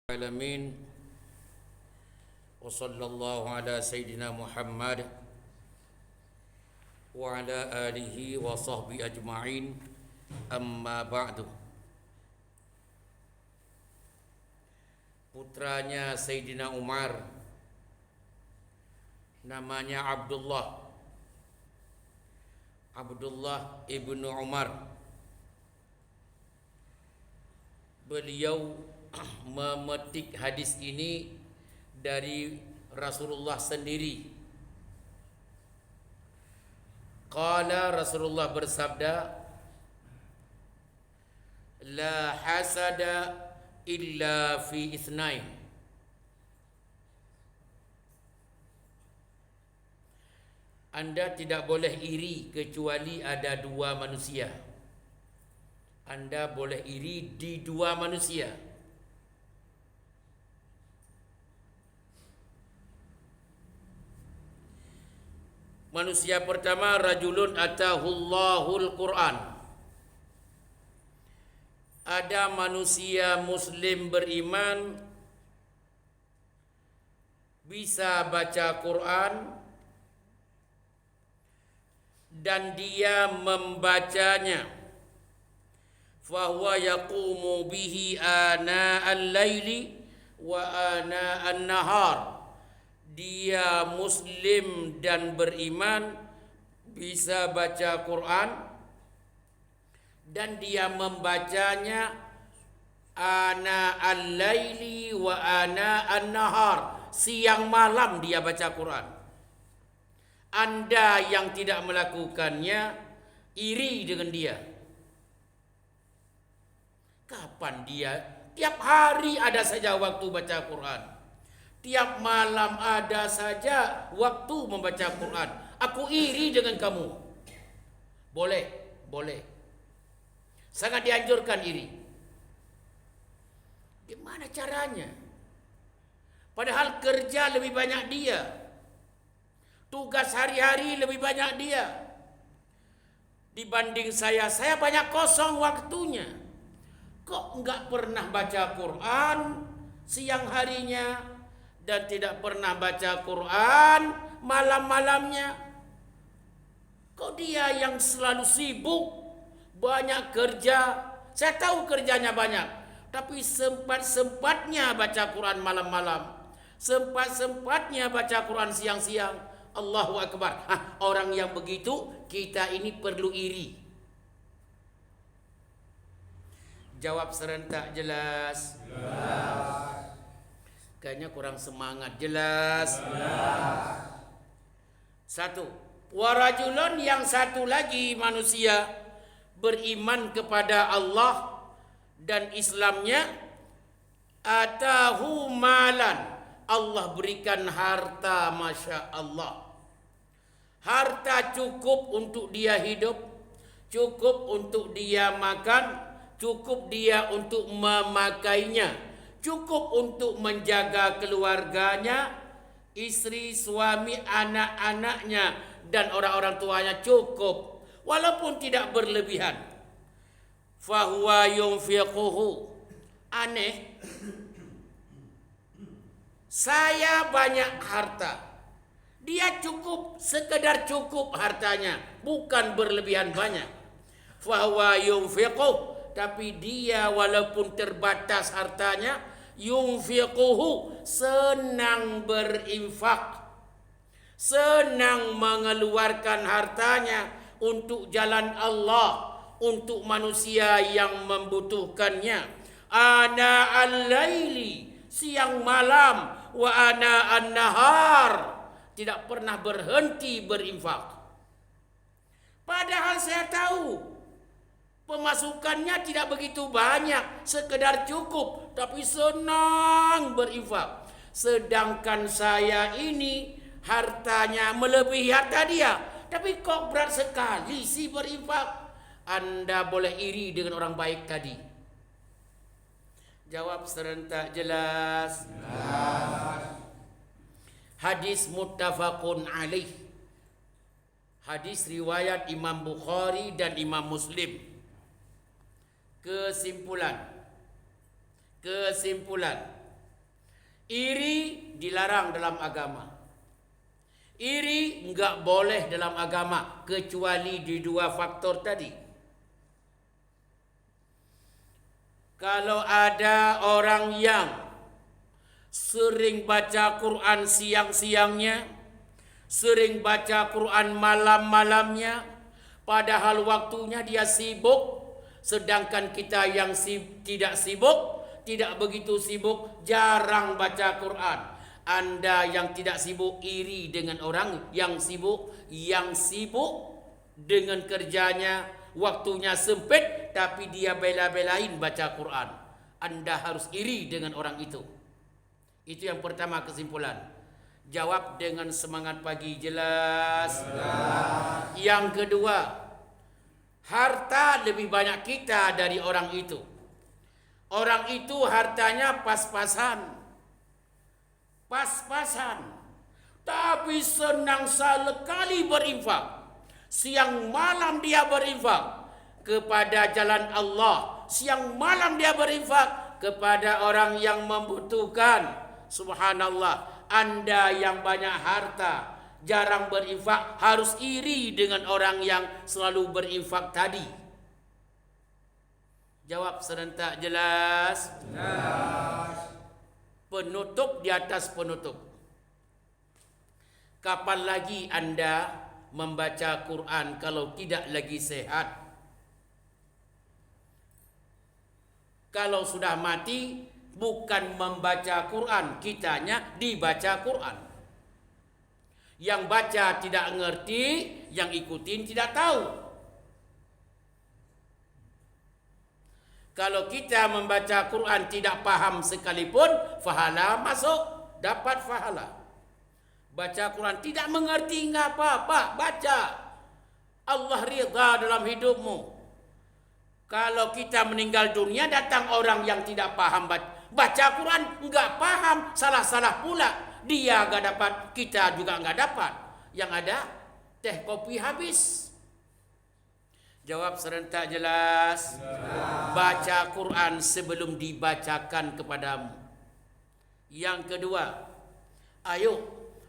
Alamin wa sallallahu ala sayyidina Muhammad wa ala alihi wa sahbihi ajma'in, amma ba'du. Putranya Sayyidina Umar, namanya Abdullah ibnu Umar. Beliau memetik hadis ini dari Rasulullah sendiri. Qala, Rasulullah bersabda, la hasada illa fi itsnain. Anda tidak boleh iri kecuali ada dua manusia. Anda boleh iri di dua manusia. Manusia pertama, rajulun atahullahul Quran. Ada manusia muslim beriman bisa baca Quran dan dia membacanya. Fahuwa yaqumu bihi ana al-laili wa ana an-nahar. Dia muslim dan beriman bisa baca Quran dan dia membacanya ana al-laili wa ana an-nahar. Siang malam dia baca Quran. Anda yang tidak melakukannya iri dengan dia. Kapan dia? Tiap hari ada saja waktu baca Quran. Tiap malam ada saja waktu membaca Quran. Aku iri dengan kamu. Boleh. Sangat dianjurkan iri. Gimana caranya? Padahal kerja lebih banyak dia. Tugas hari-hari lebih banyak dia. Dibanding saya banyak kosong waktunya. Kok enggak pernah baca Quran siang harinya? Dan tidak pernah baca Quran malam-malamnya. Kok dia yang selalu sibuk, banyak kerja? Saya tahu kerjanya banyak, tapi sempat-sempatnya baca Quran malam-malam, sempat-sempatnya baca Quran siang-siang. Allahu Akbar. Orang yang begitu kita ini perlu iri. Jawab serentak. Jelas? Jelas. Kayaknya kurang semangat. Jelas? Satu. Warajulun, yang satu lagi manusia beriman kepada Allah dan Islamnya, atahu malan. Allah berikan harta, masya Allah. Harta cukup untuk dia hidup, cukup untuk dia makan, cukup dia untuk memakainya, cukup untuk menjaga keluarganya, istri, suami, anak-anaknya, dan orang-orang tuanya cukup. Walaupun tidak berlebihan. Fahuwa yunfiquhu. Aneh. Saya banyak harta. Dia cukup, sekedar cukup hartanya. Bukan berlebihan banyak. Fahuwa yunfiquhu. Tapi dia walaupun terbatas hartanya, yunfiquhu, senang berinfak, senang mengeluarkan hartanya untuk jalan Allah, untuk manusia yang membutuhkannya. Ana al-laili, siang malam, wa ana an-nahar, tidak pernah berhenti berinfak. Padahal saya tahu pemasukannya tidak begitu banyak, sekedar cukup, tapi senang berinfak. Sedangkan saya ini hartanya melebihi harta dia, tapi kok berat sekali sih berinfak. Anda boleh iri dengan orang baik tadi. Jawab serentak. Jelas? Jelas. Hadis muttafaqun alaih. Hadis riwayat Imam Bukhari dan Imam Muslim. Kesimpulan. Iri dilarang dalam agama. Iri enggak boleh dalam agama kecuali di dua faktor tadi. Kalau ada orang yang sering baca Quran siang-siangnya, sering baca Quran malam-malamnya, padahal waktunya dia sibuk, sedangkan kita yang tidak sibuk, tidak begitu sibuk, jarang baca Quran. Anda yang tidak sibuk iri dengan orang yang sibuk dengan kerjanya, waktunya sempit, tapi dia bela-belain baca Quran. Anda harus iri dengan orang itu. Itu yang pertama kesimpulan. Jawab dengan semangat pagi, jelas? Yang kedua, harta lebih banyak kita dari orang itu. Orang itu hartanya pas-pasan. Tapi senang sekali berinfak. Siang malam dia berinfak kepada jalan Allah. Siang malam dia berinfak kepada orang yang membutuhkan. Subhanallah, Anda yang banyak harta, jarang berinfak, harus iri dengan orang yang selalu berinfak tadi. Jawab serentak, jelas? Jelas. Penutup di atas penutup. Kapan lagi Anda membaca Quran kalau tidak lagi sehat? Kalau sudah mati, bukan membaca Quran, kitanya dibaca Quran. Yang baca tidak ngerti, yang ikutin tidak tahu. Kalau kita membaca Quran tidak paham sekalipun, pahala masuk, dapat pahala. Baca Quran tidak mengerti, enggak apa-apa, baca. Allah ridha dalam hidupmu. Kalau kita meninggal dunia, datang orang yang tidak paham baca Quran, enggak paham, salah-salah pula. Dia enggak dapat, kita juga enggak dapat. Yang ada teh kopi habis. Jawab serentak, jelas? Baca Quran sebelum dibacakan kepadamu. Yang kedua, ayo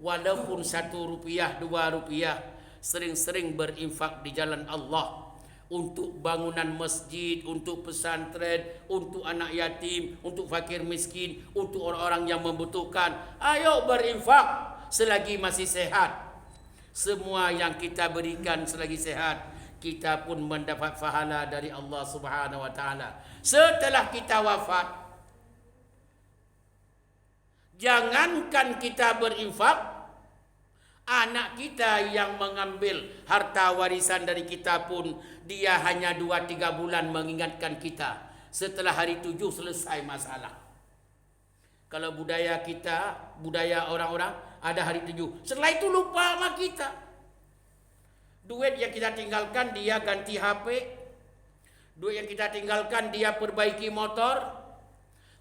walaupun 1 rupiah, 2 rupiah, sering-sering berinfak di jalan Allah. Untuk bangunan masjid, untuk pesantren, untuk anak yatim, untuk fakir miskin, untuk orang-orang yang membutuhkan. Ayo berinfak selagi masih sehat. Semua yang kita berikan selagi sehat, kita pun mendapat pahala dari Allah Subhanahu wa taala. Setelah kita wafat, jangankan kita berinfak, anak kita yang mengambil harta warisan dari kita pun dia hanya 2-3 bulan mengingatkan kita. Setelah hari 7 selesai masalah. Kalau budaya kita, budaya orang-orang ada hari 7. Setelah itu lupa sama kita. Duit yang kita tinggalkan dia ganti HP. Duit yang kita tinggalkan dia perbaiki motor.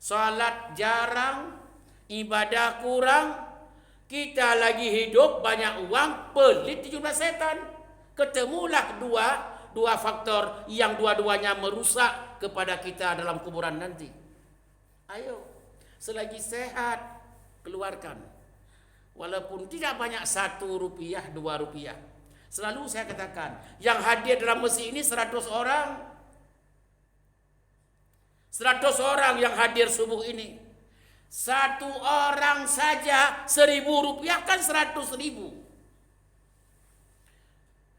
Salat jarang, ibadah kurang. Kita lagi hidup banyak uang, pelit 17 setan. Ketemulah dua faktor yang dua-duanya merusak kepada kita dalam kuburan nanti. Ayo, selagi sehat keluarkan. Walaupun tidak banyak 1 rupiah, 2 rupiah. Selalu saya katakan, yang hadir dalam masjid ini 100 orang. 100 orang yang hadir subuh ini. 1 orang saja 1.000 rupiah kan 100.000.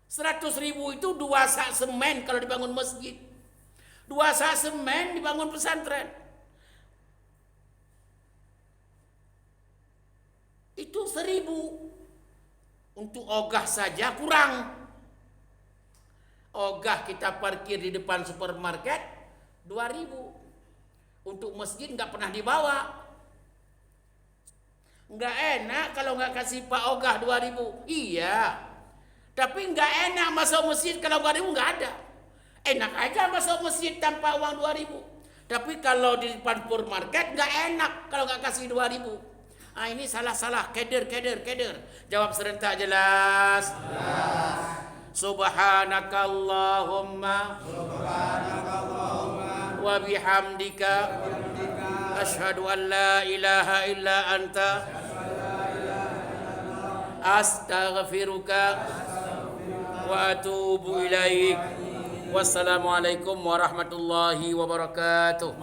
100.000 itu 2 sak semen kalau dibangun masjid. 2 sak semen dibangun pesantren. Itu 1.000. Untuk ogah saja kurang. Ogah kita parkir di depan supermarket 2.000. Untuk masjid enggak pernah dibawa. Enggak enak kalau enggak kasih Pak ogah 2.000. Iya. Tapi enggak enak masuk masjid kalau 2.000 enggak ada. Enak aja masuk masjid tanpa uang 2.000. Tapi kalau di depan supermarket enggak enak kalau enggak kasih 2.000. Ini salah-salah, keder. Jawab serentak, jelas? Subhanakallahumma wa bihamdika Asyhadu an la ilaha illa anta astaghfiruka wa atubu ilaik. Wassalamualaikum warahmatullahi wabarakatuh.